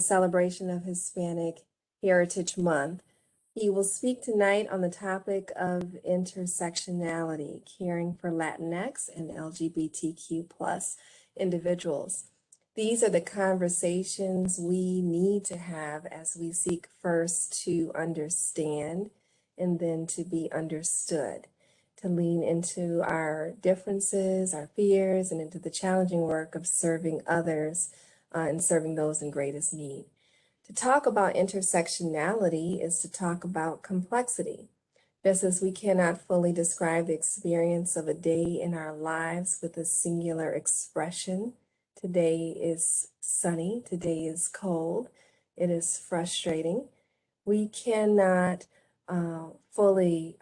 celebration of Hispanic Heritage Month. He will speak tonight on the topic of intersectionality, caring for Latinx and LGBTQ plus individuals. These are the conversations we need to have as we seek first to understand and then to be understood, to lean into our differences, our fears, and into the challenging work of serving others and serving those in greatest need. To talk about intersectionality is to talk about complexity. Just as we cannot fully describe the experience of a day in our lives with a singular expression, today is sunny, today is cold, it is frustrating, we cannot fully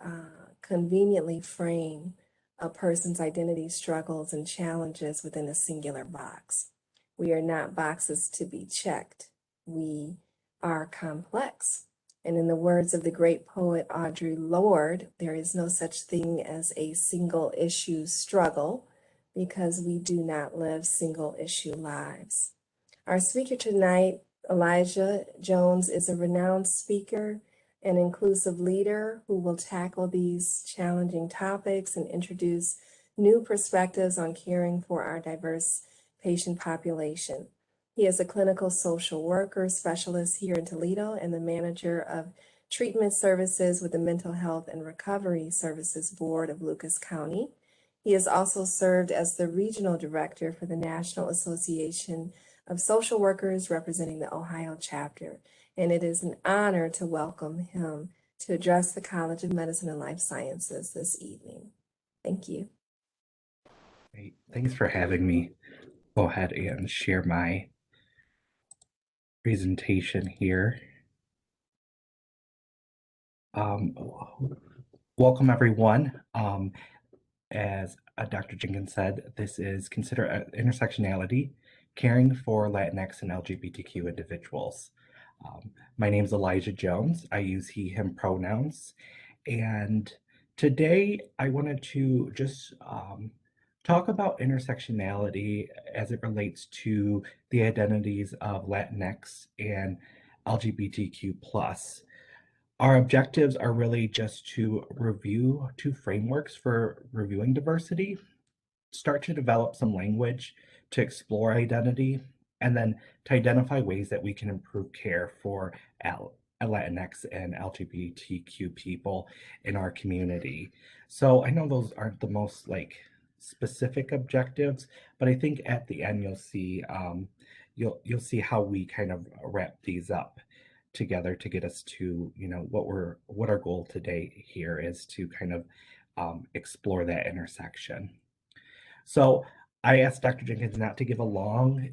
conveniently frame a person's identity struggles and challenges within a singular box. We are not boxes to be checked. We are complex. And in the words of the great poet Audre Lorde, there is no such thing as a single issue struggle because we do not live single issue lives. Our speaker tonight, Elijah Jones, is a renowned speaker and inclusive leader who will tackle these challenging topics and introduce new perspectives on caring for our diverse patient population. He is a clinical social worker specialist here in Toledo and the manager of treatment services with the Mental Health and Recovery Services Board of Lucas County. He has also served as the regional director for the National Association of Social Workers representing the Ohio chapter. And it is an honor to welcome him to address the College of Medicine and Life Sciences this evening. Thank you. Great. Thanks for having me. Go ahead and share my presentation here. Welcome everyone. As Dr. Jenkins said, this is Consider Intersectionality, Caring for Latinx and LGBTQ Individuals. My name is Elijah Jones. I use he, him pronouns. And today I wanted to just talk about intersectionality as it relates to the identities of Latinx and LGBTQ+. Our objectives are really just to review two frameworks for reviewing diversity, start to develop some language to explore identity, and then to identify ways that we can improve care for Latinx and LGBTQ people in our community. So I know those aren't the most specific objectives, but I think at the end you'll see how we kind of wrap these up together to get us to what our goal today here is to kind of explore that intersection. So I asked Dr. Jenkins not to give a long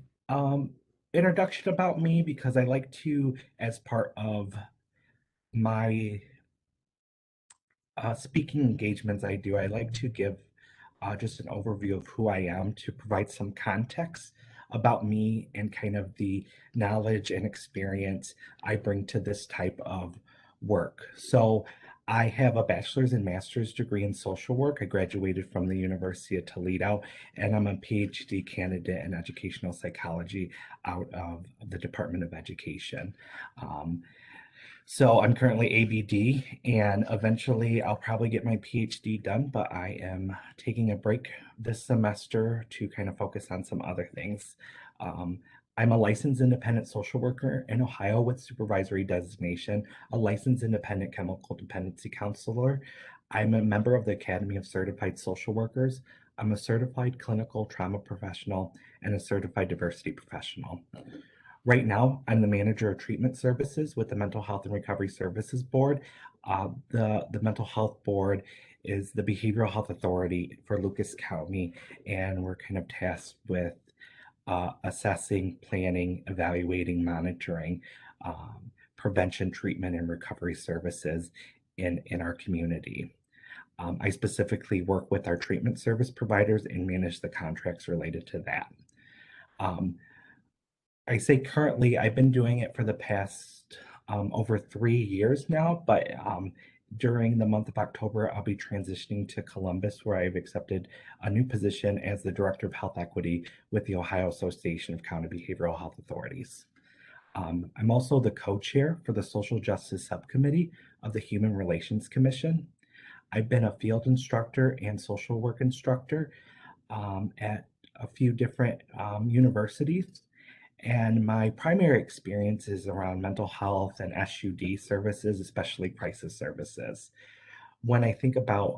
introduction about me because I like to, as part of my speaking engagements I like to give just an overview of who I am to provide some context about me and kind of the knowledge and experience I bring to this type of work. So I have a bachelor's and master's degree in social work. I graduated from the University of Toledo, and I'm a PhD candidate in educational psychology out of the Department of Education. So I'm currently ABD, and eventually I'll probably get my PhD done, but I am taking a break this semester to kind of focus on some other things. I'm a licensed independent social worker in Ohio with supervisory designation, a licensed independent chemical dependency counselor. I'm a member of the Academy of Certified Social Workers. I'm a certified clinical trauma professional and a certified diversity professional. Right now, I'm the manager of treatment services with the Mental Health and Recovery Services Board. The Mental Health Board is the behavioral health authority for Lucas County, and we're kind of tasked with assessing, planning, evaluating, monitoring, prevention, treatment, and recovery services in our community. I specifically work with our treatment service providers and manage the contracts related to that. I say currently, I've been doing it for the past over 3 years now, but during the month of October, I'll be transitioning to Columbus, where I've accepted a new position as the Director of Health Equity with the Ohio Association of County Behavioral Health Authorities. I'm also the co-chair for the Social Justice Subcommittee of the Human Relations Commission. I've been a field instructor and social work instructor at a few different universities. And my primary experience is around mental health and SUD services, especially crisis services. When I think about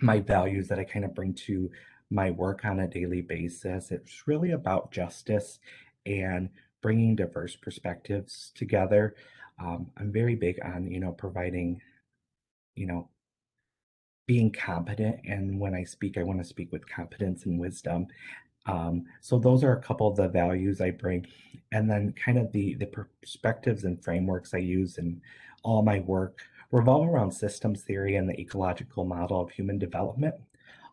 my values that I kind of bring to my work on a daily basis, it's really about justice and bringing diverse perspectives together. I'm very big on, providing, you know, being competent. And when I speak, I want to speak with competence and wisdom. So those are a couple of the values I bring. And then kind of the perspectives and frameworks I use in all my work revolve around systems theory and the ecological model of human development.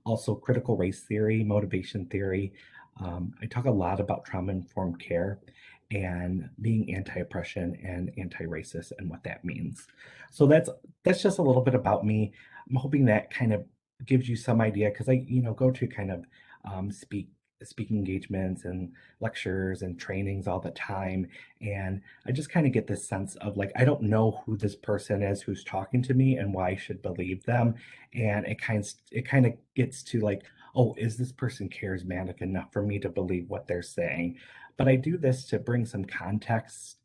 Also critical race theory, motivation theory. I talk a lot about trauma-informed care and being anti-oppression and anti-racist and what that means. So that's just a little bit about me. I'm hoping that kind of gives you some idea because I, go to kind of speaking engagements and lectures and trainings all the time. And I just kind of get this sense of like, I don't know who this person is who's talking to me and why I should believe them. And it kind of gets to like, oh, is this person charismatic enough for me to believe what they're saying? But I do this to bring some context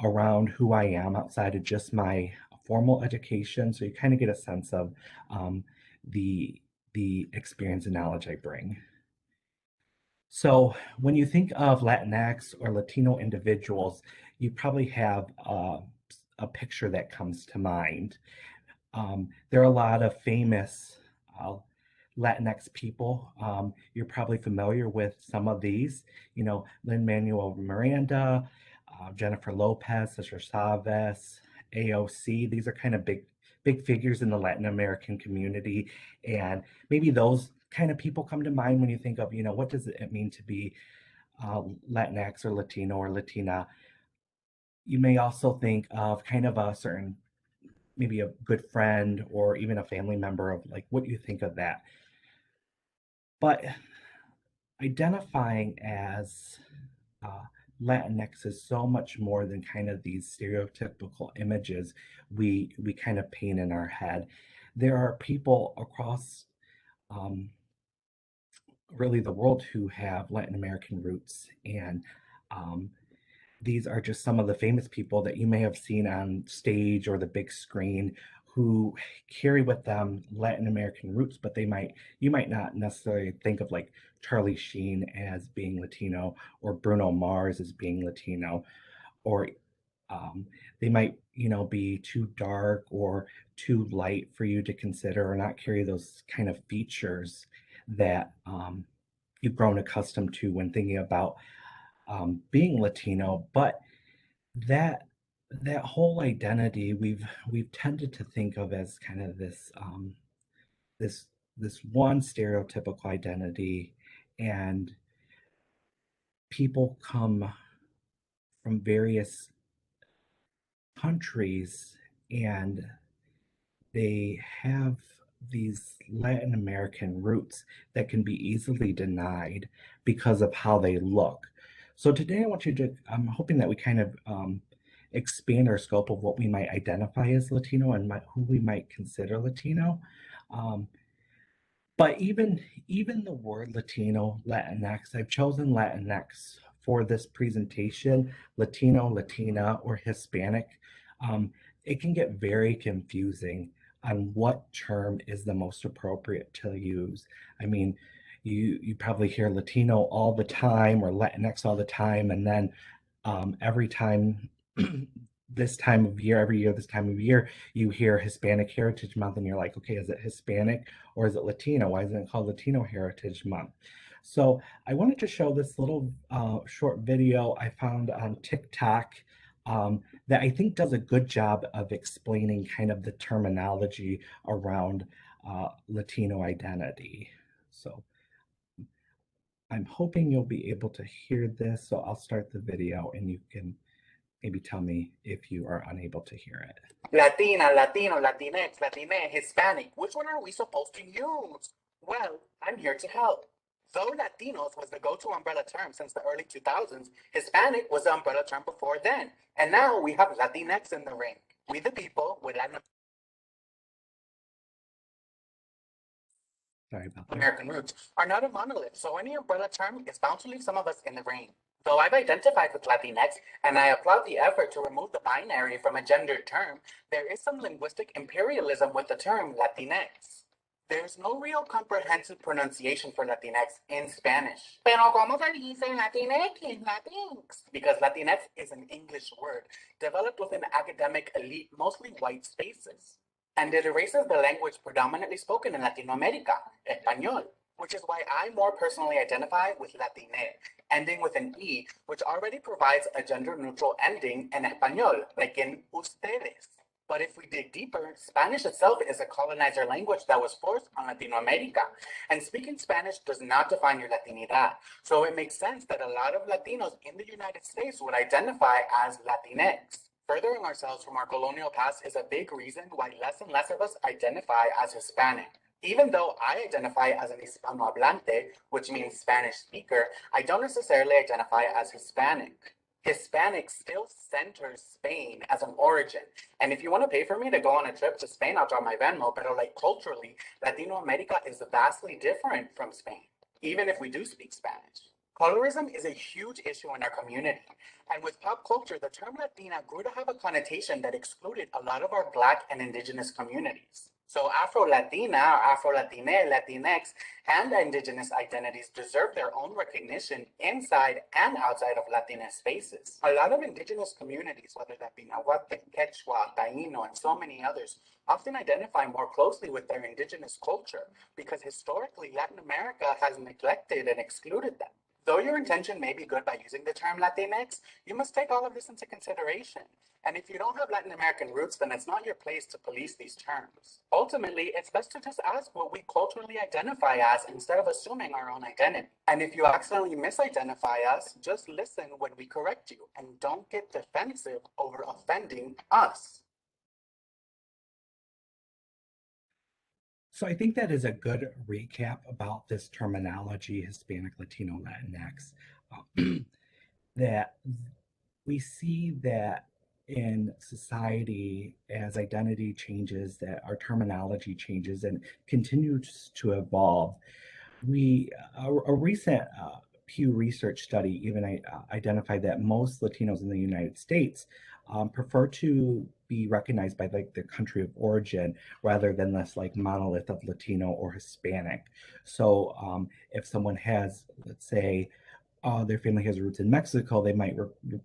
around who I am outside of just my formal education. So you kind of get a sense of the experience and knowledge I bring. So when you think of Latinx or Latino individuals, you probably have a picture that comes to mind. There are a lot of famous Latinx people. You're probably familiar with some of these, Lin-Manuel Miranda, Jennifer Lopez, Cesar Chavez, AOC. These are kind of big figures in the Latin American community. And maybe those kind of people come to mind when you think of, what does it mean to be Latinx or Latino or Latina? You may also think of kind of a certain, maybe a good friend or even a family member of like what you think of that. But identifying as Latinx is so much more than kind of these stereotypical images we kind of paint in our head. There are people across really the world who have Latin American roots, and these are just some of the famous people that you may have seen on stage or the big screen who carry with them Latin American roots, but you might not necessarily think of like Charlie Sheen as being Latino or Bruno Mars as being Latino, or they might, be too dark or too light for you to consider or not carry those kind of features that you've grown accustomed to when thinking about being Latino. But that that whole identity we've tended to think of as kind of this this one stereotypical identity, and people come from various countries and they have these Latin American roots that can be easily denied because of how they look. So today I'm hoping that we kind of expand our scope of what we might identify as Latino and who we might consider Latino. Um, but even the word Latino, Latinx, I've chosen Latinx for this presentation. Latino, Latina, or Hispanic. It can get very confusing on what term is the most appropriate to use. I mean, you probably hear Latino all the time or Latinx all the time, and then every time this time of year, every year this time of year, you hear Hispanic Heritage Month, and you're like, okay, is it Hispanic or is it Latino? Why isn't it called Latino Heritage Month? So I wanted to show this little short video I found on TikTok that I think does a good job of explaining kind of the terminology around Latino identity. So I'm hoping you'll be able to hear this. So I'll start the video and you can maybe tell me if you are unable to hear it. Latina, Latino, Latinx, Latina, Hispanic. Which one are we supposed to use? Well, I'm here to help. Though Latinos was the go-to umbrella term since the early 2000s, Hispanic was the umbrella term before then. And now we have Latinx in the ring. We the people with Latin American roots are not a monolith, so any umbrella term is bound to leave some of us in the ring. Though I've identified with Latinx, and I applaud the effort to remove the binary from a gendered term, there is some linguistic imperialism with the term Latinx. There's no real comprehensive pronunciation for Latinx in Spanish. Pero ¿cómo se dice Latinx in Latinx? Because Latinx is an English word developed within academic elite, mostly white spaces. And it erases the language predominantly spoken in Latin America, Español, which is why I more personally identify with Latine, ending with an E, which already provides a gender-neutral ending in Español, like in ustedes. But if we dig deeper, Spanish itself is a colonizer language that was forced on Latinoamérica. And speaking Spanish does not define your Latinidad. So it makes sense that a lot of Latinos in the United States would identify as Latinx. Furthering ourselves from our colonial past is a big reason why less and less of us identify as Hispanic. Even though I identify as an Hispanohablante, which means Spanish speaker, I don't necessarily identify as Hispanic. Hispanic still centers Spain as an origin. And if you want to pay for me to go on a trip to Spain, I'll drop my Venmo, but like culturally, Latino America is vastly different from Spain, even if we do speak Spanish. Colorism is a huge issue in our community. And with pop culture, the term Latina grew to have a connotation that excluded a lot of our Black and Indigenous communities. So Afro-Latina, Afro-Latine, Latinx, and Indigenous identities deserve their own recognition inside and outside of Latina spaces. A lot of Indigenous communities, whether that be Nahuatl, Quechua, Taino, and so many others, often identify more closely with their Indigenous culture because historically Latin America has neglected and excluded them. Though your intention may be good by using the term Latinx, you must take all of this into consideration. And if you don't have Latin American roots, then it's not your place to police these terms. Ultimately, it's best to just ask what we culturally identify as instead of assuming our own identity. And if you accidentally misidentify us, just listen when we correct you and don't get defensive over offending us. So I think that is a good recap about this terminology, Hispanic, Latino, Latinx, that we see that in society as identity changes, that our terminology changes and continues to evolve. A recent Pew Research study even identified that most Latinos in the United States prefer to be recognized by like their country of origin rather than this like monolith of Latino or Hispanic. So if someone has, let's say, their family has roots in Mexico, they might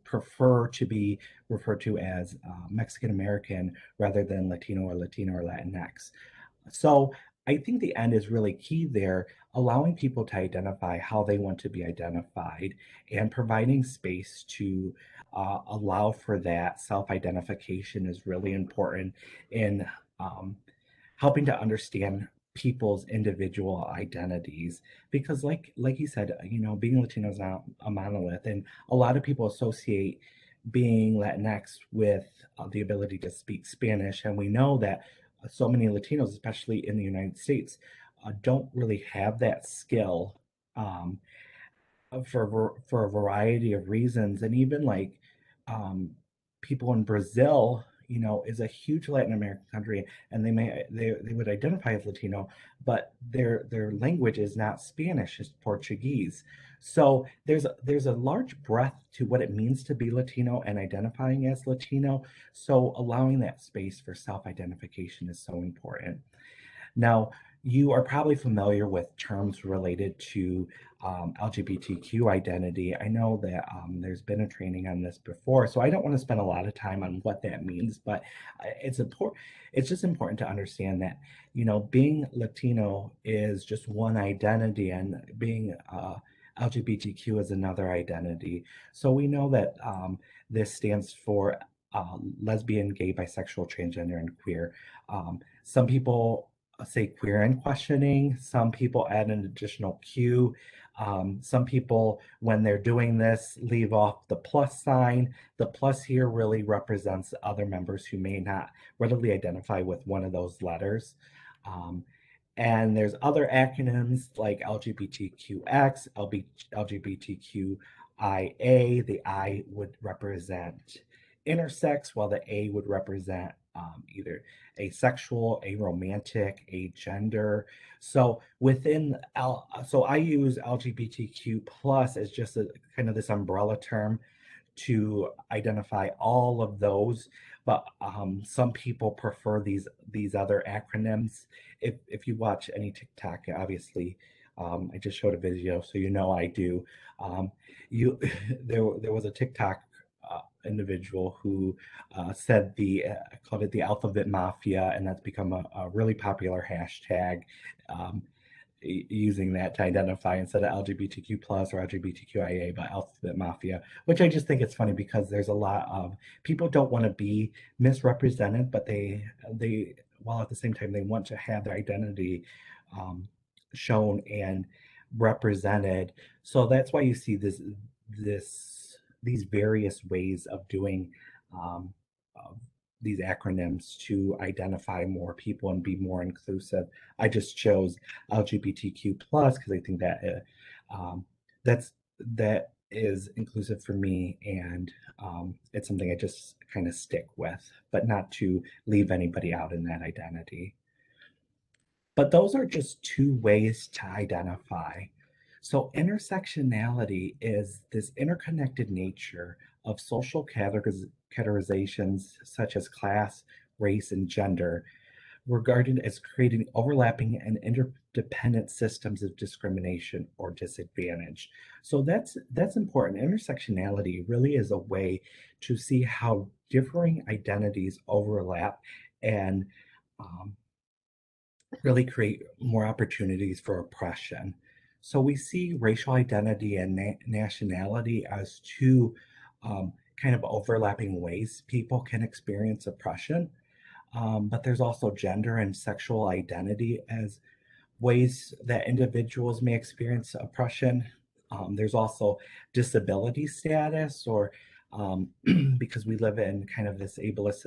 prefer to be referred to as Mexican American rather than Latino or Latinx. So I think the end is really key there, allowing people to identify how they want to be identified and providing space to allow for that self-identification is really important in helping to understand people's individual identities, because like you said, being Latino is not a monolith, and a lot of people associate being Latinx with the ability to speak Spanish, and we know that so many Latinos, especially in the United States, don't really have that skill for a variety of reasons. And even like people in Brazil, is a huge Latin American country, and they would identify as Latino, but their language is not Spanish, it's Portuguese. So there's a large breadth to what it means to be Latino and identifying as Latino. So allowing that space for self-identification is so important. Now, you are probably familiar with terms related to LGBTQ identity. I know that there's been a training on this before, so I don't want to spend a lot of time on what that means, but it's important. It's just important to understand that, being Latino is just one identity, and being LGBTQ is another identity. So we know that this stands for lesbian, gay, bisexual, transgender, and queer. Some people say queer and questioning. Some people add an additional Q. Some people, when they're doing this, leave off the plus sign. The plus here really represents other members who may not readily identify with one of those letters. And there's other acronyms like LGBTQX, LGBTQIA. The I would represent intersex, while the A would represent either asexual, aromantic, agender. So so I use LGBTQ plus as just a kind of this umbrella term to identify all of those, but some people prefer these other acronyms. If you watch any TikTok, obviously, I just showed a video, so you know I do. You there was a TikTok individual who said called it the alphabet mafia, and that's become a really popular hashtag. Um, Using that to identify instead of LGBTQ plus or LGBTQIA, but alphabet mafia, which I just think it's funny because there's a lot of people don't want to be misrepresented, but they while at the same time they want to have their identity shown and represented. So that's why you see these various ways of doing um, of these acronyms to identify more people and be more inclusive. I just chose LGBTQ plus because I think that that's that is inclusive for me, and it's something I just kind of stick with, but not to leave anybody out in that identity. But those are just two ways to identify. So intersectionality is this interconnected nature of social categorizations such as class, race, and gender, regarded as creating overlapping and interdependent systems of discrimination or disadvantage. So that's important. Intersectionality really is a way to see how differing identities overlap and um, really create more opportunities for oppression. So we see racial identity and nationality as two kind of overlapping ways people can experience oppression. But there's also gender and sexual identity as ways that individuals may experience oppression. There's also disability status, or because we live in kind of this ableist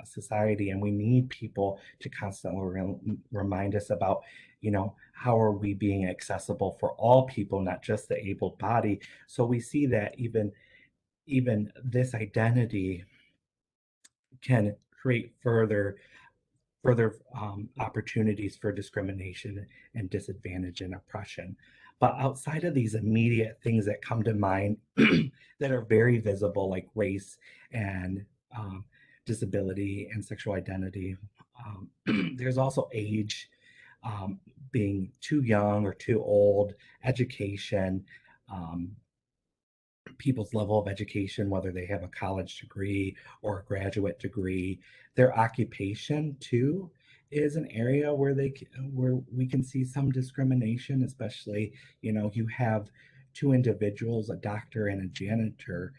society, and we need people to constantly remind us about, how are we being accessible for all people, not just the able body. So we see that even this identity can create further opportunities for discrimination and disadvantage and oppression. But outside of these immediate things that come to mind that are very visible, like race and disability and sexual identity, there's also age, being too young or too old, education, um, people's level of education, whether they have a college degree or a graduate degree. Their occupation too is an area where where we can see some discrimination, especially, you have two individuals, a doctor and a janitor.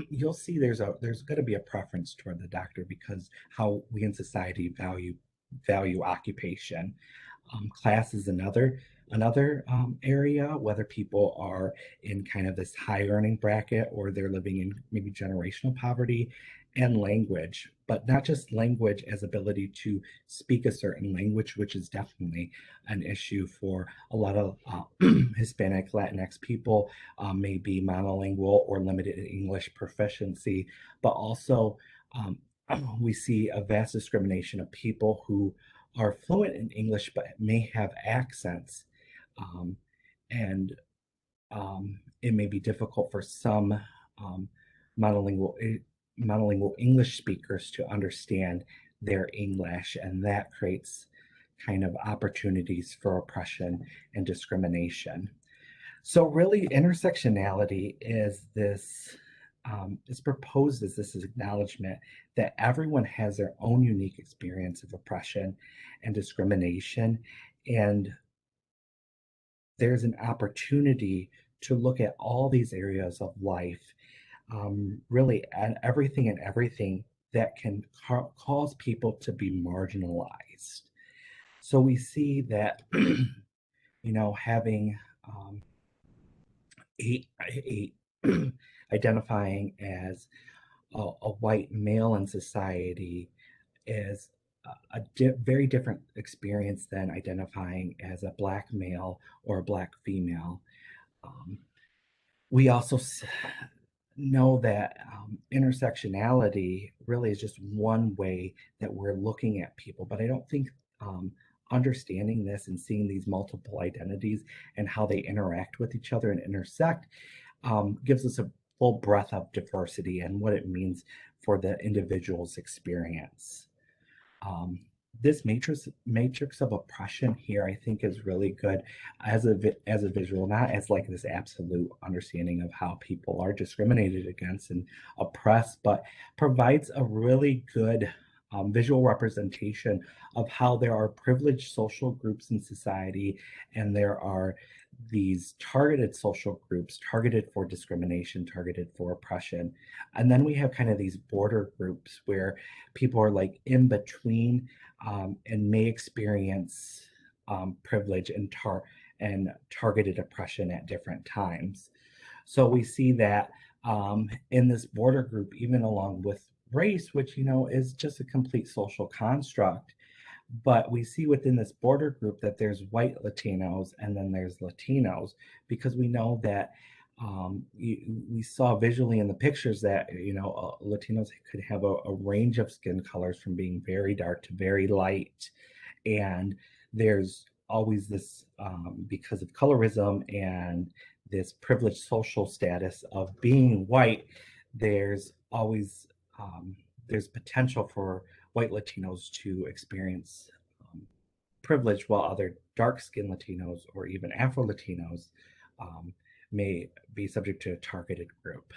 You'll see there's going to be a preference toward the doctor because how we in society value occupation. Class is another area, whether people are in kind of this high earning bracket or they're living in maybe generational poverty, and language, but not just language as ability to speak a certain language, which is definitely an issue for a lot of Hispanic Latinx people, may be monolingual or limited English proficiency, but also um, we see a vast discrimination of people who are fluent in English but may have accents, um, and it may be difficult for some um, monolingual monolingual English speakers to understand their English, and that creates kind of opportunities for oppression and discrimination. So really, intersectionality is proposed as this acknowledgement that everyone has their own unique experience of oppression and discrimination, and there's an opportunity to look at all these areas of life, really, and everything that can cause people to be marginalized. So we see that, having a identifying as a white male in society is very different experience than identifying as a Black male or a Black female. We also know that intersectionality really is just one way that we're looking at people, but I don't think understanding this and seeing these multiple identities and how they interact with each other and intersect gives us a full breadth of diversity and what it means for the individual's experience. This matrix of oppression here, I think, is really good as a visual, not as like this absolute understanding of how people are discriminated against and oppressed, but provides a really good visual representation of how there are privileged social groups in society, and there are these targeted social groups targeted for discrimination, targeted for oppression. And then we have kind of these border groups where people are like in between and may experience privilege and targeted oppression at different times. So we see that in this border group, even along with race, which, you know, is just a complete social construct. But we see within this border group that there's white Latinos and then there's Latinos, because we know that we saw visually in the pictures that, you know, Latinos could have a range of skin colors from being very dark to very light. And there's always this, because of colorism and this privileged social status of being white, there's always there's potential for white Latinos to experience privilege, while other dark-skinned Latinos or even Afro-Latinos may be subject to a targeted group.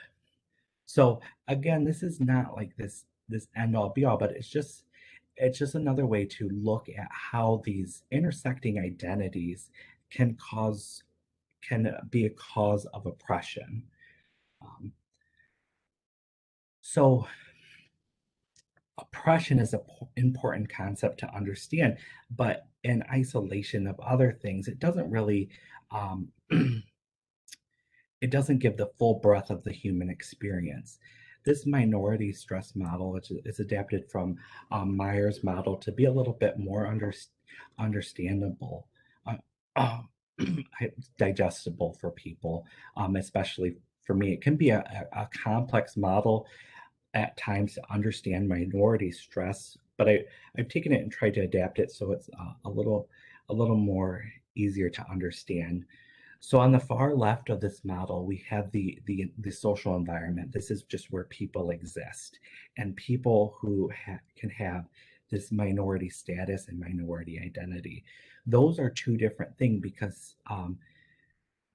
So again, this is not like this end-all be-all, but it's just another way to look at how these intersecting identities can be a cause of oppression. So oppression is an important concept to understand, but in isolation of other things, it doesn't really, it doesn't give the full breadth of the human experience. This minority stress model, which is adapted from Myers' model, to be a little bit more understandable, digestible for people, especially for me. It can be a complex model at times to understand minority stress, but I've taken it and tried to adapt it so it's a little more easier to understand. So on the far left of this model, we have the social environment. This is just where people exist, and people who can have this minority status and minority identity. Those are two different things, because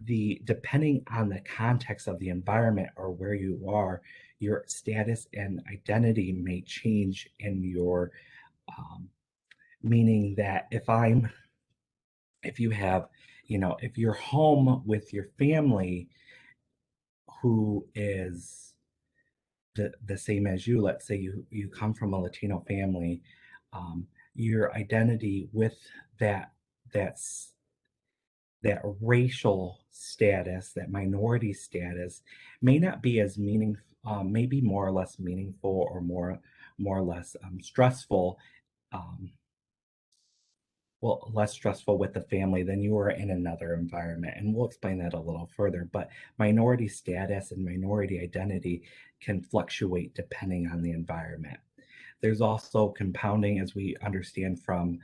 depending on the context of the environment or where you are, your status and identity may change in your meaning that if you have, you know, if you're home with your family who is the same as you, let's say you come from a Latino family, your identity with that racial status, that minority status, may not be as meaningful, maybe more or less meaningful, or more or less stressful, well, less stressful with the family than you were in another environment. And we'll explain that a little further, but minority status and minority identity can fluctuate depending on the environment. There's also compounding, as we understand from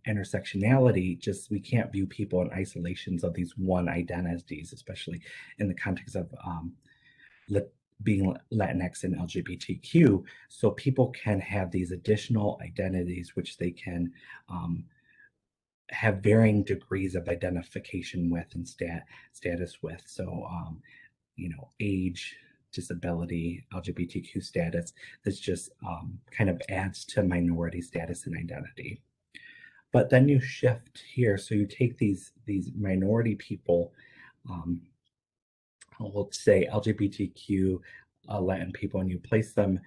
intersectionality. Just we can't view people in isolations of these one identities, especially in the context of being Latinx and LGBTQ. So people can have these additional identities, which they can have varying degrees of identification with and status with. So, you know, age, disability, LGBTQ status, this just kind of adds to minority status and identity. But then you shift here, so you take these minority people, let's say LGBTQ Latin people, and you place them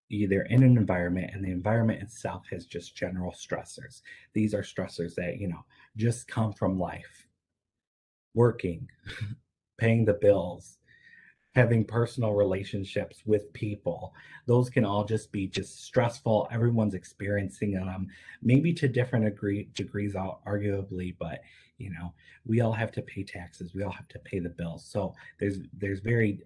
either in an environment, and the environment itself has just general stressors. These are stressors that, you know, just come from life, working, paying the bills, having personal relationships with people. Those can all just be just stressful. Everyone's experiencing them, maybe to different degrees, arguably, but you know, we all have to pay taxes. We all have to pay the bills. So there's varying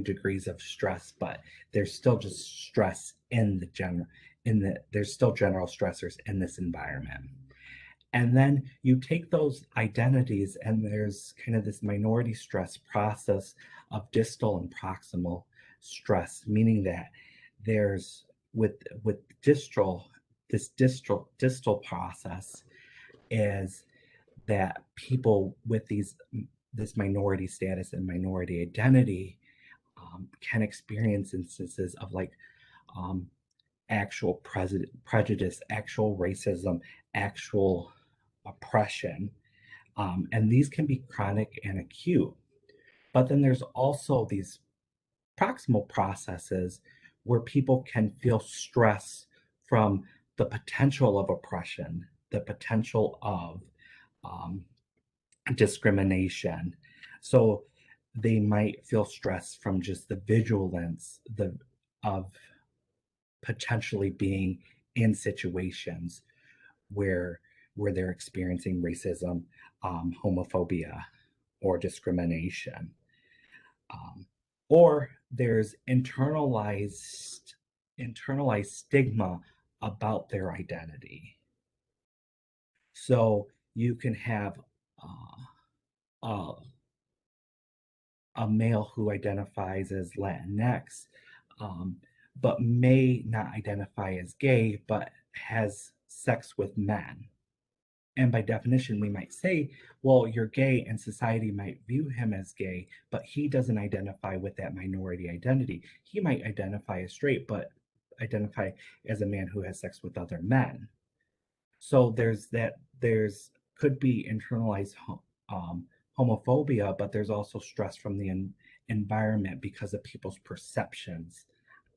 degrees of stress, but there's still just stress in the general. There's still general stressors in this environment. And then you take those identities, and there's kind of this minority stress process of distal and proximal stress, meaning that there's with distal process is that people with this minority status and minority identity can experience instances of like actual prejudice, actual racism, actual oppression, and these can be chronic and acute. But then there's also these proximal processes where people can feel stress from the potential of oppression, the potential of discrimination. So they might feel stress from just the vigilance of potentially being in situations where they're experiencing racism, homophobia, or discrimination. Or there's internalized stigma about their identity. So you can have a male who identifies as Latinx, but may not identify as gay, but has sex with men. And by definition, we might say, well, you're gay, and society might view him as gay, but he doesn't identify with that minority identity. He might identify as straight, but identify as a man who has sex with other men. So there's could be internalized homophobia, but there's also stress from the environment because of people's perceptions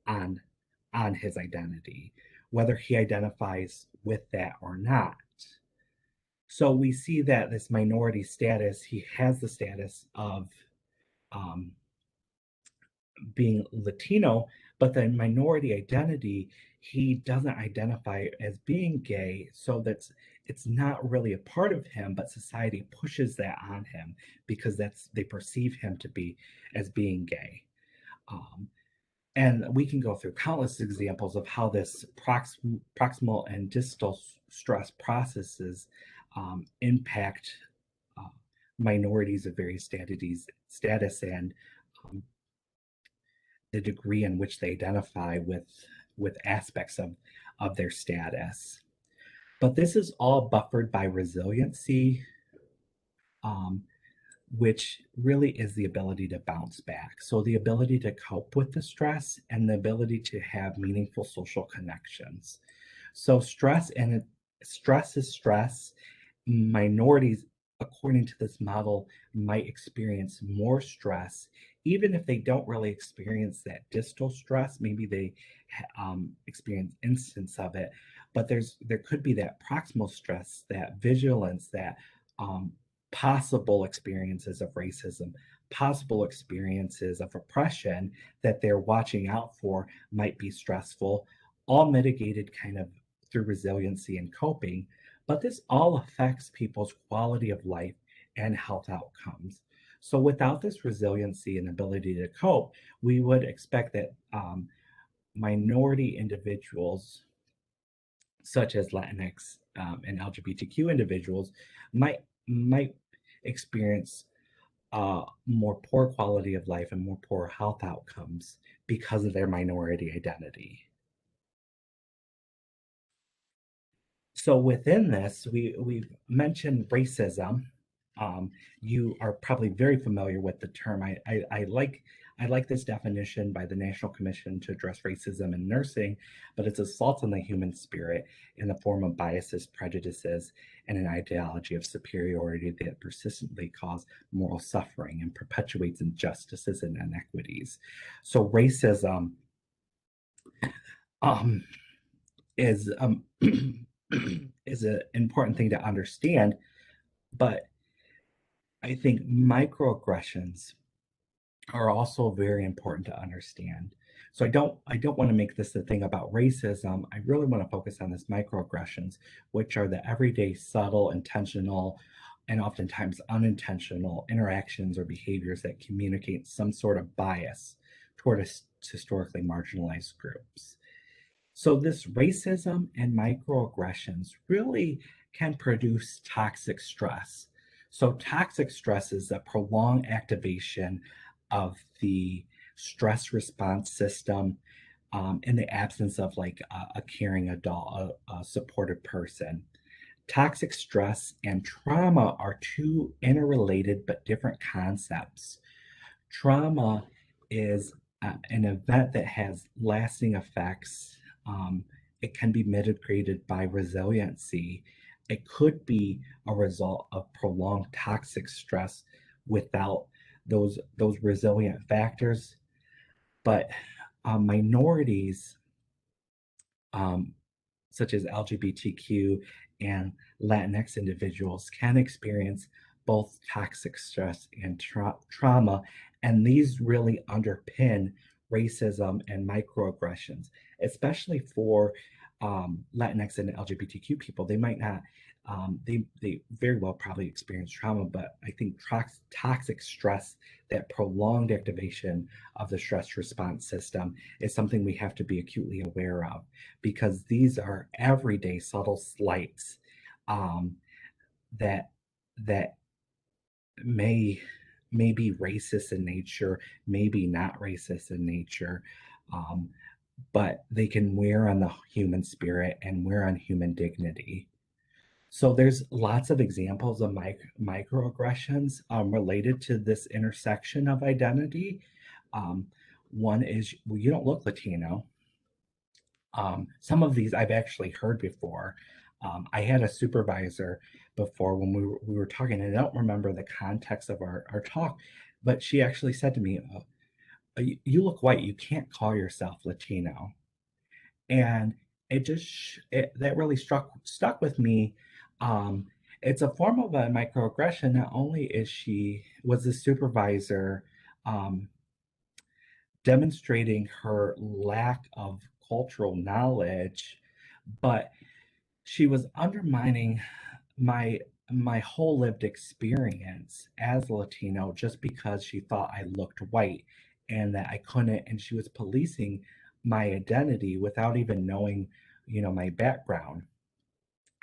on his identity, whether he identifies with that or not. So we see that this minority status, he has the status of being Latino, but the minority identity, he doesn't identify as being gay, so it's not really a part of him, but society pushes that on him because they perceive him to be as being gay. And we can go through countless examples of how this proximal and distal stress processes impact minorities of various status and the degree in which they identify with aspects of their status. But this is all buffered by resiliency, which really is the ability to bounce back. So the ability to cope with the stress and the ability to have meaningful social connections. So stress is stress. Minorities, according to this model, might experience more stress, even if they don't really experience that distal stress. Maybe they experience instance of it, but there could be that proximal stress, that vigilance, that possible experiences of racism, possible experiences of oppression that they're watching out for might be stressful, all mitigated kind of through resiliency and coping. But this all affects people's quality of life and health outcomes. So without this resiliency and ability to cope, we would expect that minority individuals, such as Latinx and LGBTQ individuals, might experience more poor quality of life and more poor health outcomes because of their minority identity. So within this, we've mentioned racism. You are probably very familiar with the term. I like this definition by the National Commission to Address Racism in Nursing, but it's assault on the human spirit in the form of biases, prejudices, and an ideology of superiority that persistently cause moral suffering and perpetuates injustices and inequities. So racism is is an important thing to understand, but I think microaggressions are also very important to understand. So I don't want to make this a thing about racism. I really want to focus on this microaggressions, which are the everyday, subtle, intentional, and oftentimes unintentional interactions or behaviors that communicate some sort of bias toward historically marginalized groups. So this racism and microaggressions really can produce toxic stress. So toxic stress is a prolonged activation of the stress response system in the absence of like a caring adult, a supportive person. Toxic stress and trauma are two interrelated but different concepts. Trauma is an event that has lasting effects. It can be mitigated by resiliency. It could be a result of prolonged toxic stress without those resilient factors. But minorities, um, such as LGBTQ and Latinx individuals, can experience both toxic stress and trauma, and these really underpin racism and microaggressions, especially for Latinx and LGBTQ people. They might not, they very well probably experience trauma, but I think toxic stress, that prolonged activation of the stress response system, is something we have to be acutely aware of, because these are everyday subtle slights um, that that may be racist in nature, maybe not racist in nature, um, but they can wear on the human spirit and wear on human dignity. So there's lots of examples of microaggressions related to this intersection of identity. Um, One is, well, you don't look Latino. Some of these I've actually heard before. I had a supervisor before when we were talking, and I don't remember the context of our talk, but she actually said to me, you look white, you can't call yourself Latino. And that really stuck with me. Um, it's a form of a microaggression. Not only was the supervisor um, demonstrating her lack of cultural knowledge, but she was undermining my my whole lived experience as Latino just because she thought I looked white and that I couldn't, and she was policing my identity without even knowing, my background.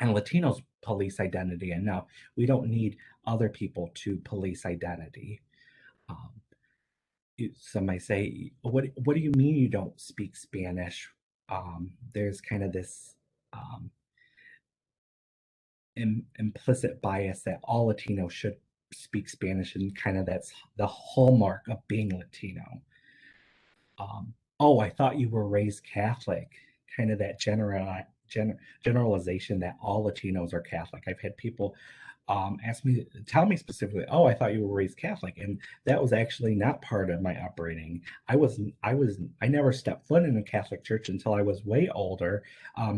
And Latinos police identity enough. We don't need other people to police identity. Um, some might say, what do you mean you don't speak Spanish? There's kind of this implicit bias that all Latinos should speak Spanish, and kind of that's the hallmark of being Latino. Oh, I thought you were raised Catholic, kind of that generalization that all Latinos are Catholic. I've had people tell me specifically, oh, I thought you were raised Catholic. And that was actually not part of my upbringing. I never stepped foot in a Catholic church until I was way older,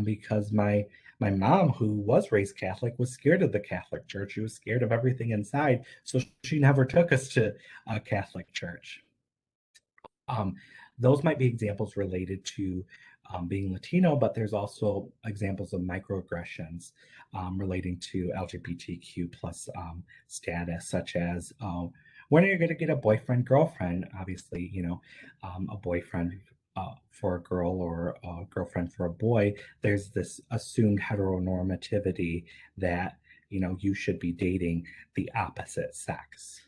because my mom, who was raised Catholic, was scared of the Catholic Church. She was scared of everything inside, so she never took us to a Catholic church. Those might be examples related to being Latino, but there's also examples of microaggressions relating to LGBTQ plus status, such as when are you going to get a boyfriend, girlfriend? Obviously, a boyfriend for a girl or a girlfriend for a boy. There's this assumed heteronormativity that, you should be dating the opposite sex.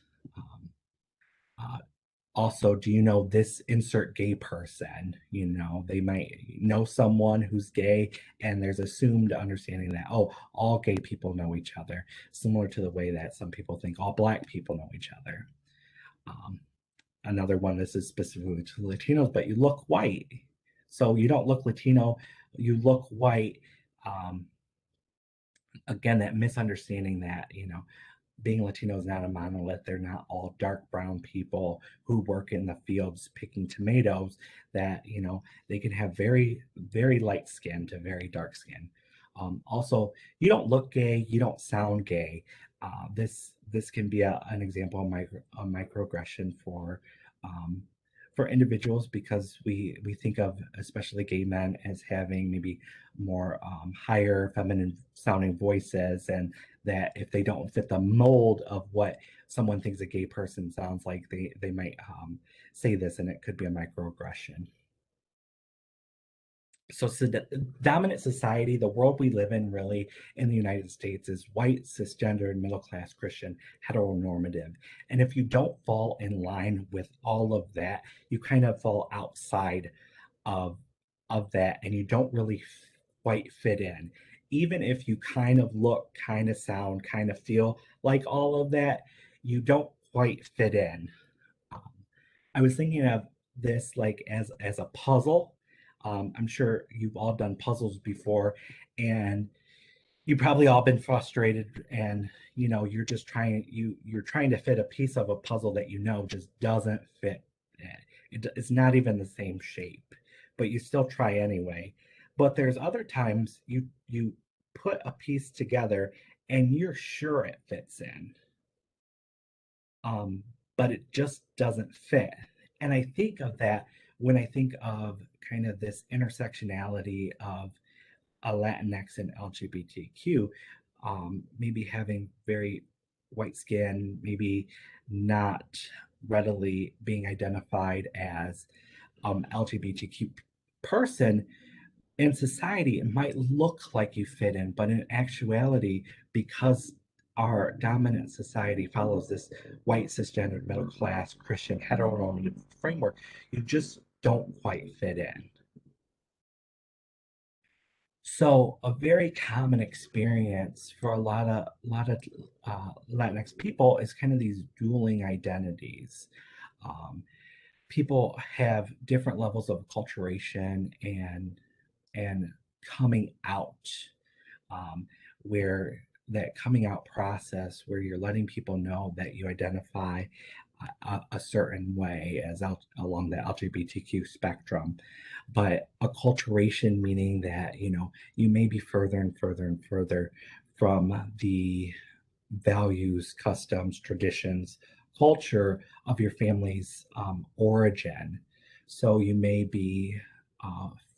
Also, do you know this insert gay person? They might know someone who's gay, and there's assumed understanding that, oh, all gay people know each other, similar to the way that some people think all Black people know each other. Another one, this is specifically to Latinos, but you look white. So you don't look Latino, you look white. Again, that misunderstanding that, being Latino is not a monolith. They're not all dark brown people who work in the fields picking tomatoes, that, they can have very, very light skin to very dark skin. Also, you don't look gay, you don't sound gay. This can be an example of a microaggression for For individuals, because we think of especially gay men as having maybe more higher feminine sounding voices, and that if they don't fit the mold of what someone thinks a gay person sounds like, they might say this, and it could be a microaggression. So dominant society, the world we live in really in the United States, is white, cisgendered, middle-class, Christian, heteronormative. And if you don't fall in line with all of that, you kind of fall outside of, of that, and you don't really quite fit in. Even if you kind of look, kind of sound, kind of feel like all of that, you don't quite fit in. I was thinking of this like as a puzzle. I'm sure you've all done puzzles before, and you've probably all been frustrated, and you're just you're trying to fit a piece of a puzzle that just doesn't fit. It's not even the same shape, but you still try anyway. But there's other times you put a piece together and you're sure it fits in, but it just doesn't fit. And I think of that when I think of kind of this intersectionality of a Latinx and LGBTQ, maybe having very white skin, maybe not readily being identified as LGBTQ person. In society, it might look like you fit in, but in actuality, because our dominant society follows this white, cisgendered, middle class, Christian, heteronormative framework, you just don't quite fit in. So a very common experience for a lot of Latinx people is kind of these dueling identities. People have different levels of acculturation and coming out, where that coming out process where you're letting people know that you identify a certain way as along the LGBTQ spectrum, but acculturation meaning that you may be further and further and further from the values, customs, traditions, culture of your family's origin. So you may be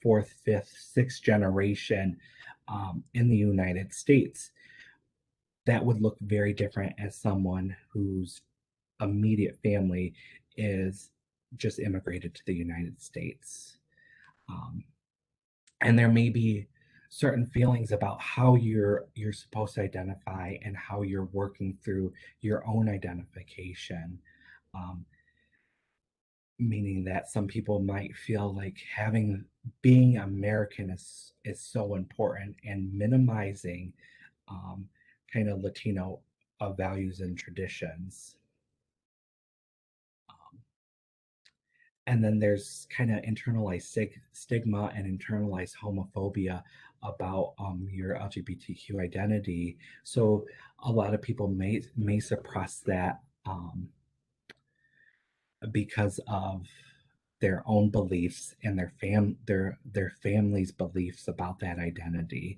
fourth, fifth, sixth generation in the United States. That would look very different as someone whose immediate family is just immigrated to the United States. And there may be certain feelings about how you're supposed to identify and how you're working through your own identification. Meaning that some people might feel like being American is so important, and minimizing kind of Latino values and traditions. And then there's kind of internalized stigma and internalized homophobia about your LGBTQ identity. So a lot of people may suppress that because of their own beliefs and their family's beliefs about that identity.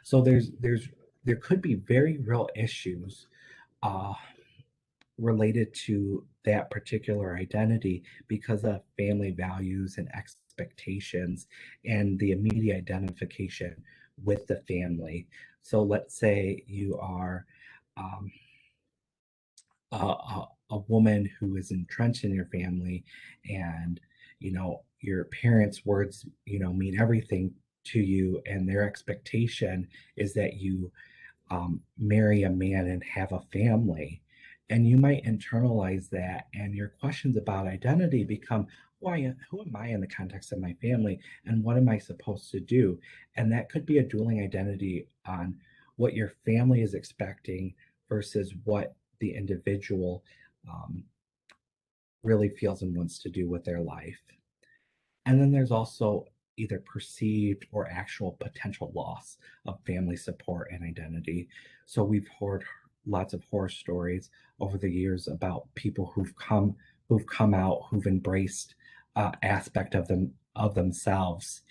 So there could be very real issues related to that particular identity because of family values and expectations and the immediate identification with the family. So let's say you are a woman who is entrenched in your family, and your parents' words mean everything to you, and their expectation is that you marry a man and have a family. And you might internalize that, and your questions about identity become, who am I in the context of my family, and what am I supposed to do? And that could be a dueling identity on what your family is expecting versus what the individual really feels and wants to do with their life. And then there's also either perceived or actual potential loss of family support and identity. So we've heard lots of horror stories over the years about people who've come out, who've embraced aspect of themselves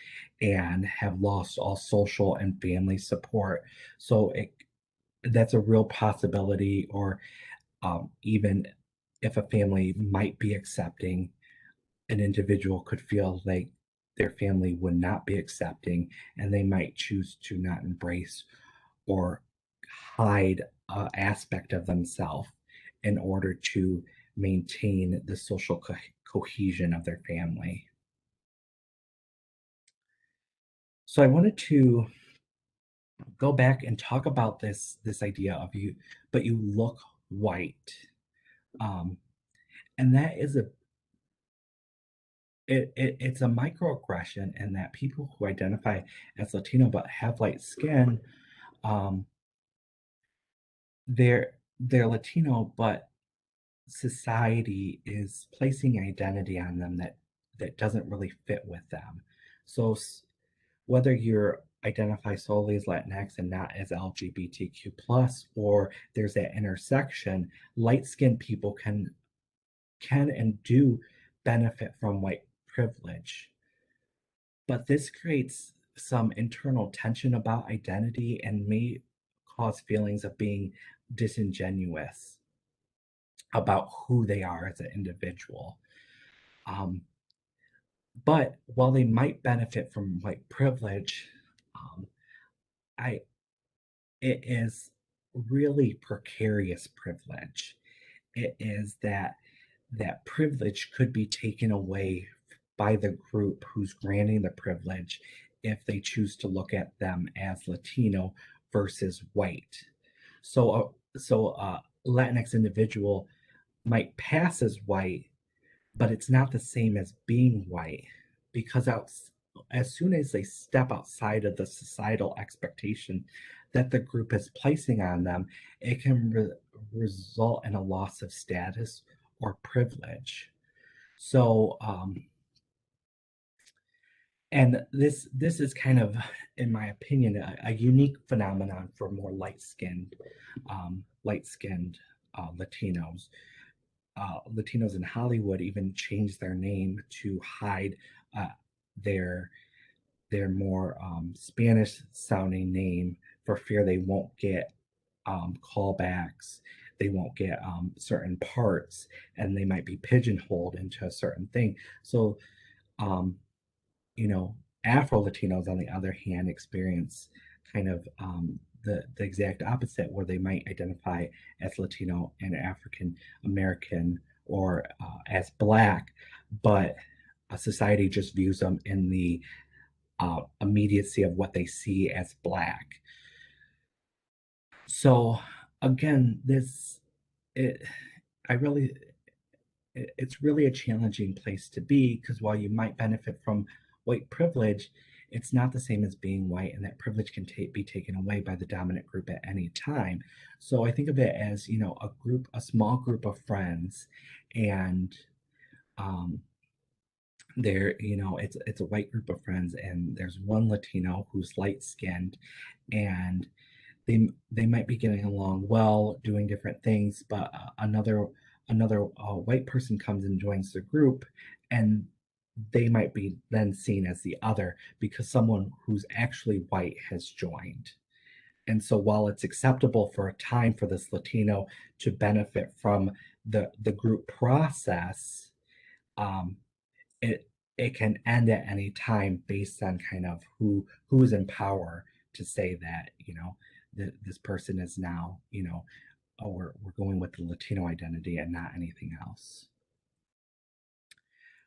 and have lost all social and family support. So that's a real possibility, or even if a family might be accepting, an individual could feel like their family would not be accepting, and they might choose to not embrace or hide an aspect of themselves in order to maintain the social cohesion of their family. So I wanted to go back and talk about this idea of you, but you look white. And that is it's a microaggression in that people who identify as Latino but have light skin, um, they're Latino, but society is placing identity on them that doesn't really fit with them. So whether you're identify solely as Latinx and not as LGBTQ plus, or there's that intersection, light-skinned people can and do benefit from white privilege. But this creates some internal tension about identity and may cause feelings of being disingenuous about who they are as an individual. But while they might benefit from white privilege, um, it is really precarious privilege. It is that privilege could be taken away by the group who's granting the privilege if they choose to look at them as Latino versus white. So Latinx individual might pass as white, but it's not the same as being white, because as soon as they step outside of the societal expectation that the group is placing on them, it can result in a loss of status or privilege. So, and this is kind of, in my opinion, a unique phenomenon for more light-skinned Latinos. Latinos in Hollywood even changed their name to hide their more Spanish sounding name for fear they won't get callbacks, they won't get certain parts, and they might be pigeonholed into a certain thing. So, you know, Afro Latinos, on the other hand, experience kind of the exact opposite, where they might identify as Latino and African American, or as Black, but society just views them in the immediacy of what they see as Black. So again, it's really a challenging place to be, because while you might benefit from white privilege, it's not the same as being white, and that privilege can be taken away by the dominant group at any time. So I think of it as, you know, a small group of friends, and it's a white group of friends, and there's one Latino who's light-skinned, and they might be getting along well, doing different things, but another white person comes and joins the group, and they might be then seen as the other because someone who's actually white has joined. And so while it's acceptable for a time for this Latino to benefit from the group process, it can end at any time based on kind of who's in power to say that, you know, this person is now, you know, oh, we're going with the Latino identity and not anything else.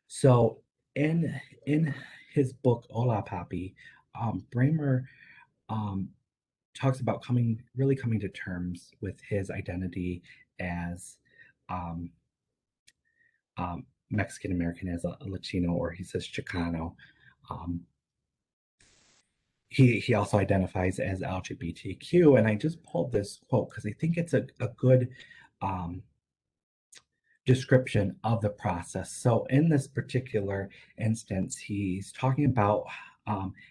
So in his book Hola Papi, Bramer talks about coming to terms with his identity as Mexican American, as a Latino, or he says Chicano. He also identifies as LGBTQ, and I just pulled this quote because I think it's a good description of the process. So in this particular instance, he's talking about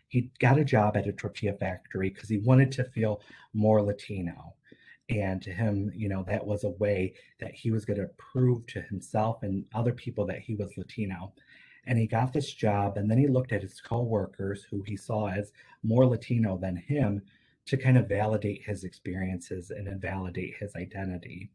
he got a job at a tortilla factory because he wanted to feel more Latino. And to him, you know, that was a way that he was going to prove to himself and other people that he was Latino. And he got this job, and then he looked at his co-workers who he saw as more Latino than him to kind of validate his experiences and invalidate his identity.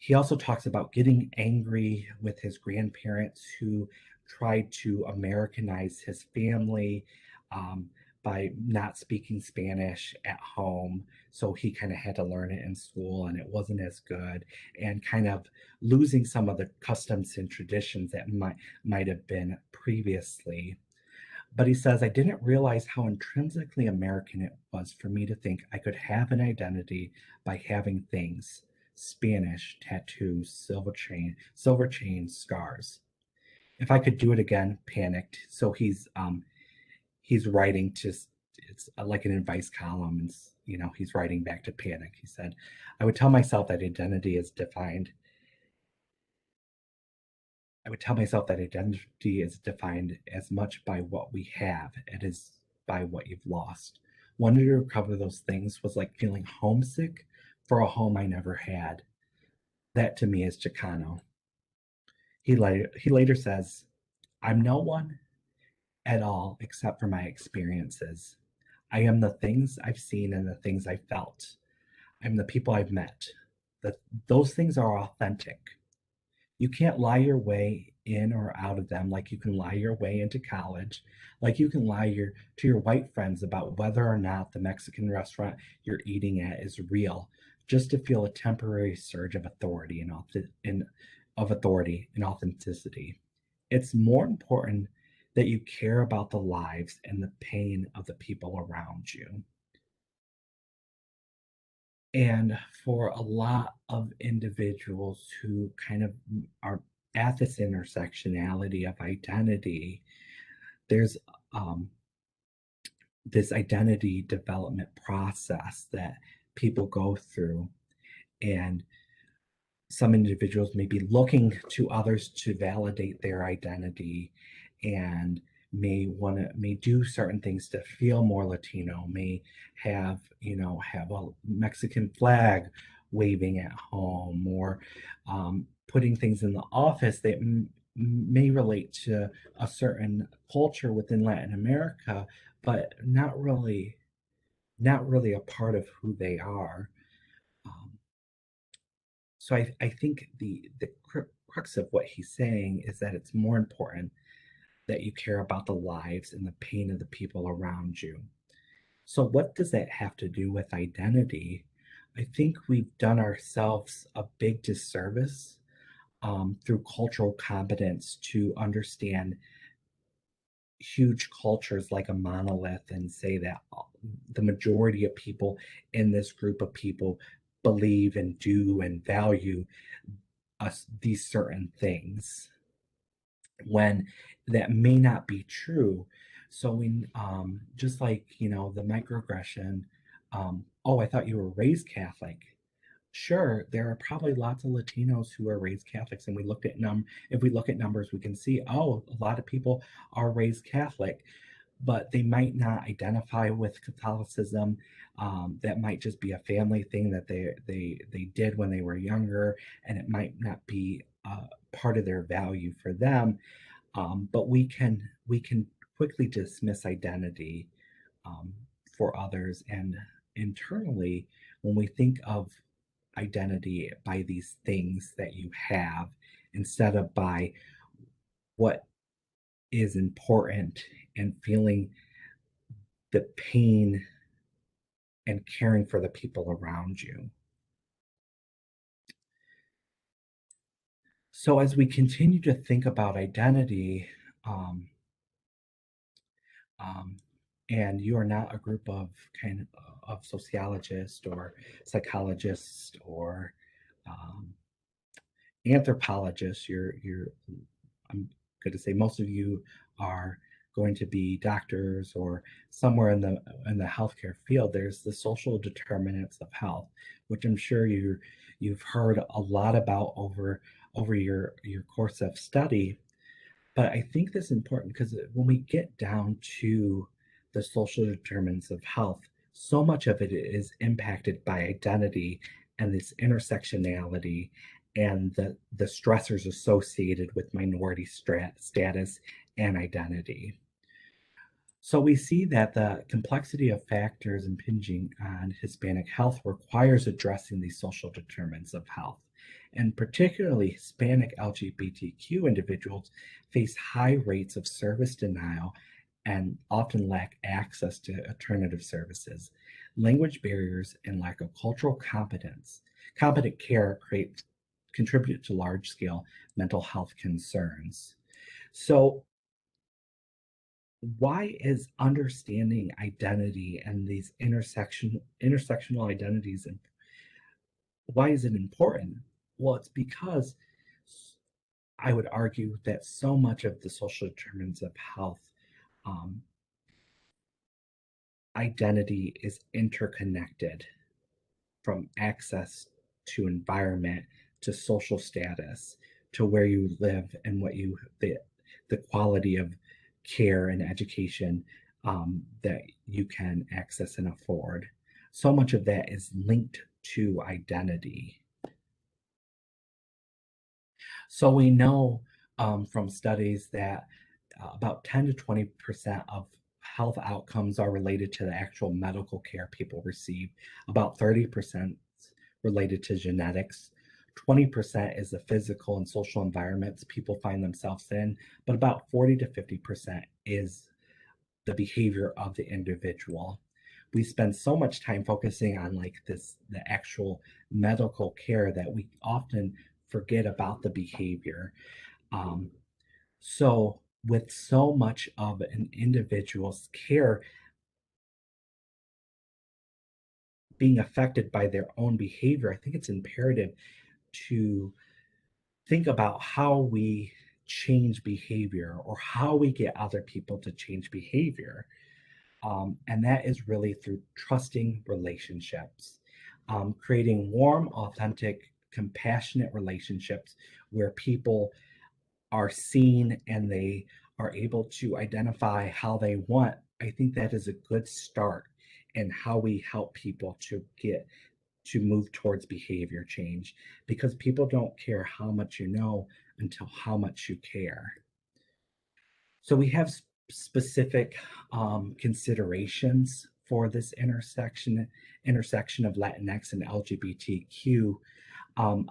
He also talks about getting angry with his grandparents who tried to Americanize his family um, by not speaking Spanish at home. So he kind of had to learn it in school and it wasn't as good, and kind of losing some of the customs and traditions that might have been previously. But he says, I didn't realize how intrinsically American it was for me to think I could have an identity by having things: Spanish, tattoos, silver chains, scars. If I could do it again, panicked. So he's writing to, it's like an advice column, and he's writing back to panic. He said, I would tell myself that identity is defined I would tell myself that identity is defined as much by what we have as it is by what you've lost. Wanting to recover those things was like feeling homesick for a home I never had. That to me is Chicano. He later says, I'm no one at all except for my experiences. I am the things I've seen and the things I've felt. I'm the people I've met. Those things are authentic. You can't lie your way in or out of them like you can lie your way into college, like you can lie to your white friends about whether or not the Mexican restaurant you're eating at is real, just to feel a temporary surge of authority and authenticity. It's more important that you care about the lives and the pain of the people around you. And for a lot of individuals who kind of are at this intersectionality of identity, there's this identity development process that people go through. And some individuals may be looking to others to validate their identity, and may do certain things to feel more Latino, may have a Mexican flag waving at home, or putting things in the office that may relate to a certain culture within Latin America, but not really a part of who they are. So I think the crux of what he's saying is that it's more important that you care about the lives and the pain of the people around you. So what does that have to do with identity? I think we've done ourselves a big disservice through cultural competence to understand huge cultures like a monolith and say that the majority of people in this group of people believe and do and value these certain things, when that may not be true. So we just like the microaggression, oh, I thought you were raised Catholic. Sure, there are probably lots of Latinos who are raised Catholics, and if we look at numbers, we can see, oh, a lot of people are raised Catholic, but they might not identify with Catholicism. That might just be a family thing that they did when they were younger, and it might not be part of their value for them. But we can quickly dismiss identity for others, and internally, when we think of identity by these things that you have instead of by what is important, and feeling the pain and caring for the people around you. So as we continue to think about identity, um, um, and you are not a group of sociologists or psychologists or um, anthropologists, I'm going to say most of you are going to be doctors or somewhere in the healthcare field. There's the social determinants of health, which I'm sure you've heard a lot about over your course of study. But I think that's important because when we get down to the social determinants of health, so much of it is impacted by identity and this intersectionality and the stressors associated with minority status and identity. So we see that the complexity of factors impinging on Hispanic health requires addressing these social determinants of health. and particularly Hispanic LGBTQ individuals face high rates of service denial and often lack access to alternative services. Language barriers and lack of cultural competent care contribute to large-scale mental health concerns. So why is understanding identity and these intersectional identities, and why is it important? Well, it's because I would argue that so much of the social determinants of health identity is interconnected, from access to environment to social status to where you live and the quality of care and education that you can access and afford. So much of that is linked to identity. So we know from studies that about 10 to 20% of health outcomes are related to the actual medical care people receive. About 30% related to genetics. 20% is the physical and social environments people find themselves in, but about 40 to 50% is the behavior of the individual. We spend so much time focusing on the actual medical care that we often forget about the behavior. So with so much of an individual's care being affected by their own behavior, I think it's imperative to think about how we change behavior or how we get other people to change behavior. And that is really through trusting relationships, creating warm, authentic, compassionate relationships where people are seen and they are able to identify how they want. I think that is a good start in how we help people to move towards behavior change, because people don't care how much you know until how much you care. So we have specific considerations for this intersection of Latinx and LGBTQ,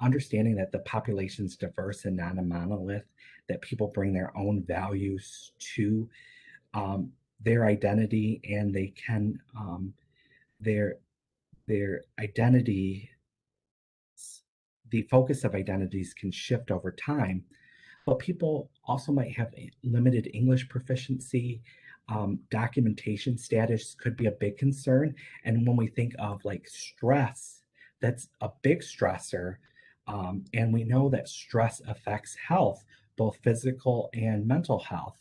understanding that the population is diverse and not a monolith, that people bring their own values to their identity, and they can their identity, the focus of identities can shift over time, but people also might have limited English proficiency. Documentation status could be a big concern. And when we think of stress, that's a big stressor. And we know that stress affects health, both physical and mental health.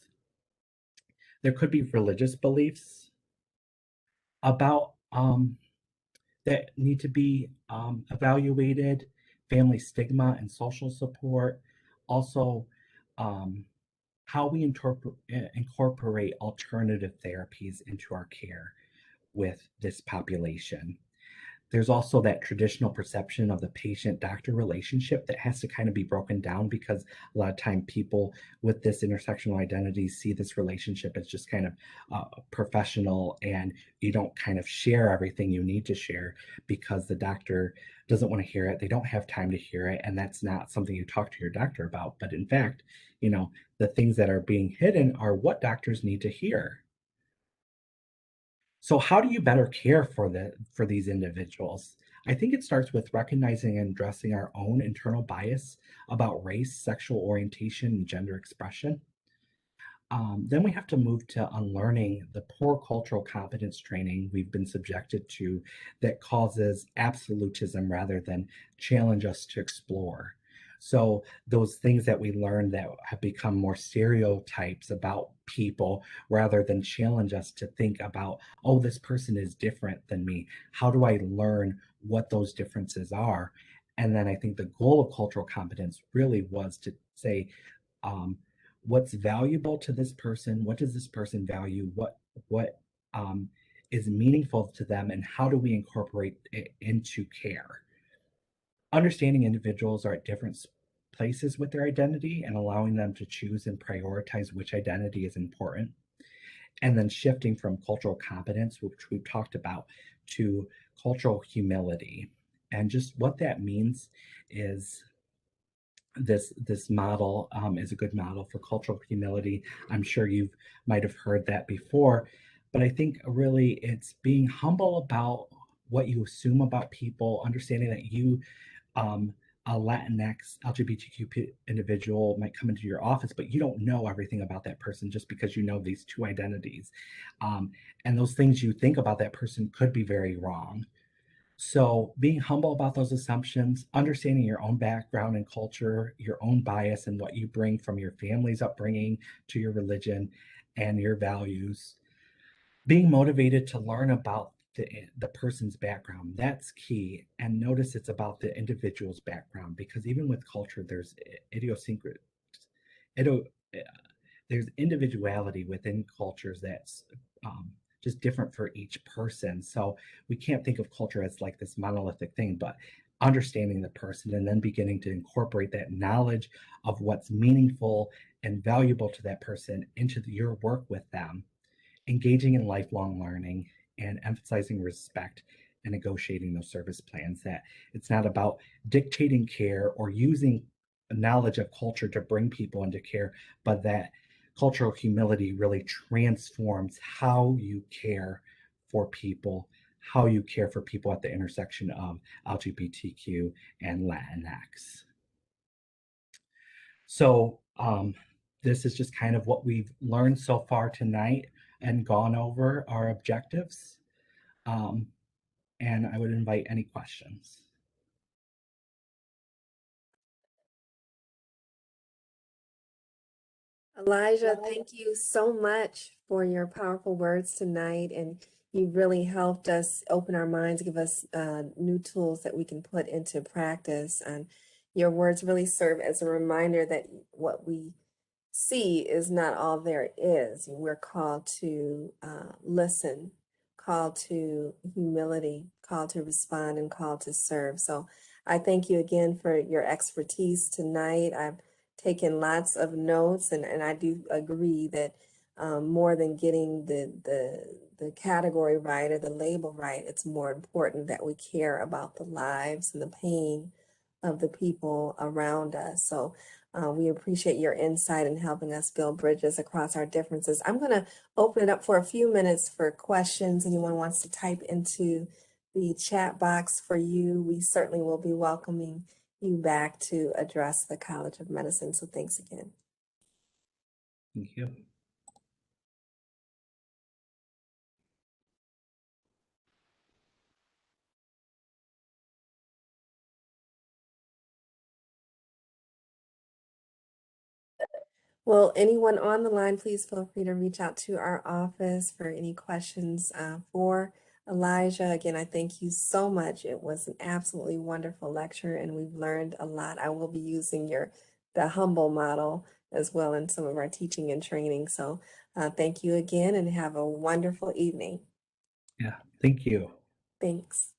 There could be religious beliefs about that need to be evaluated, family stigma and social support. Also, how we incorporate alternative therapies into our care with this population. There's also that traditional perception of the patient-doctor relationship that has to kind of be broken down, because a lot of time people with this intersectional identity see this relationship as just kind of professional, and you don't kind of share everything you need to share because the doctor doesn't want to hear it. They don't have time to hear it, and that's not something you talk to your doctor about. But in fact, the things that are being hidden are what doctors need to hear. So how do you better care for these individuals? I think it starts with recognizing and addressing our own internal bias about race, sexual orientation, and gender expression. Then we have to move to unlearning the poor cultural competence training we've been subjected to that causes absolutism rather than challenge us to explore. So those things that we learn that have become more stereotypes about people rather than challenge us to think about, oh, this person is different than me. How do I learn what those differences are? And then I think the goal of cultural competence really was to say, what's valuable to this person? What does this person value? What is meaningful to them? And how do we incorporate it into care? Understanding individuals are at different places with their identity and allowing them to choose and prioritize which identity is important. And then shifting from cultural competence, which we've talked about, to cultural humility. And just what that means is this model is a good model for cultural humility. I'm sure you might have heard that before, but I think really it's being humble about what you assume about people, understanding that you, a Latinx LGBTQ individual might come into your office, but you don't know everything about that person just because you know these two identities. And those things you think about that person could be very wrong. So being humble about those assumptions, understanding your own background and culture, your own bias and what you bring from your family's upbringing to your religion and your values, being motivated to learn about the person's background, that's key. And notice it's about the individual's background, because even with culture, there's idiosyncrasy. There's individuality within cultures that's just different for each person. So we can't think of culture as like this monolithic thing, but understanding the person and then beginning to incorporate that knowledge of what's meaningful and valuable to that person into your work with them, engaging in lifelong learning and emphasizing respect and negotiating those service plans. That it's not about dictating care or using knowledge of culture to bring people into care, but that cultural humility really transforms how you care for people, how you care for people at the intersection of LGBTQ and Latinx. So this is just kind of what we've learned so far tonight and gone over our objectives. And I would invite any questions. Elijah, thank you so much for your powerful words tonight. And you really helped us open our minds, give us new tools that we can put into practice. And your words really serve as a reminder that what we see is not all there is. We're called to listen, called to humility, called to respond, and called to serve. So I thank you again for your expertise tonight. I've taken lots of notes, and I do agree that more than getting the category right or the label right, it's more important that we care about the lives and the pain of the people around us. So we appreciate your insight in helping us build bridges across our differences. I'm going to open it up for a few minutes for questions. Anyone wants to type into the chat box for you, we certainly will be welcoming you back to address the College of Medicine. So thanks again. Thank you. Well, anyone on the line, please feel free to reach out to our office for any questions for Elijah. Again, I thank you so much. It was an absolutely wonderful lecture, and we've learned a lot. I will be using the humble model as well in some of our teaching and training. So thank you again, and have a wonderful evening. Yeah, thank you. Thanks.